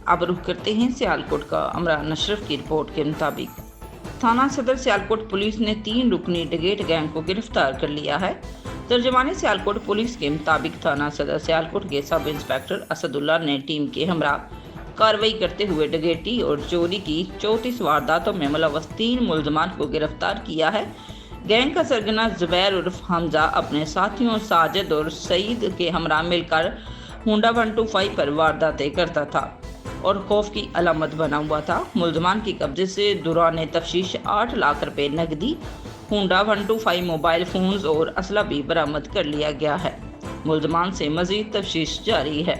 अब रुख करते हैं सियालकोट का। इमरान अशरफ की रिपोर्ट के मुताबिक थाना सदर सियालकोट पुलिस ने 3 रुकनी डगेट गैंग को गिरफ्तार कर लिया है। तर्जमानी सियालकोट पुलिस के मुताबिक थाना सदर सियालकोट के सब इंस्पेक्टर असदुल्ला ने टीम के हमरा कार्रवाई करते हुए डकैती और चोरी की 34 वारदातों में मुलव्वस 3 मुलजमान को गिरफ्तार किया है। गैंग का सरगना जुबैर उर्फ हमजा अपने साथियों साजिद और सईद के हमरा मिलकर होंडा 125 पर वारदातें करता था और खौफ की अलामत बना हुआ था। मुलजमान के कब्जे से दौरान तफ्तीश 8 लाख रुपए नकदी, होंडा 125 मोबाइल फोन्स और असला भी बरामद कर लिया गया है। मुलजमान से मजीद तफ्तीश जारी है।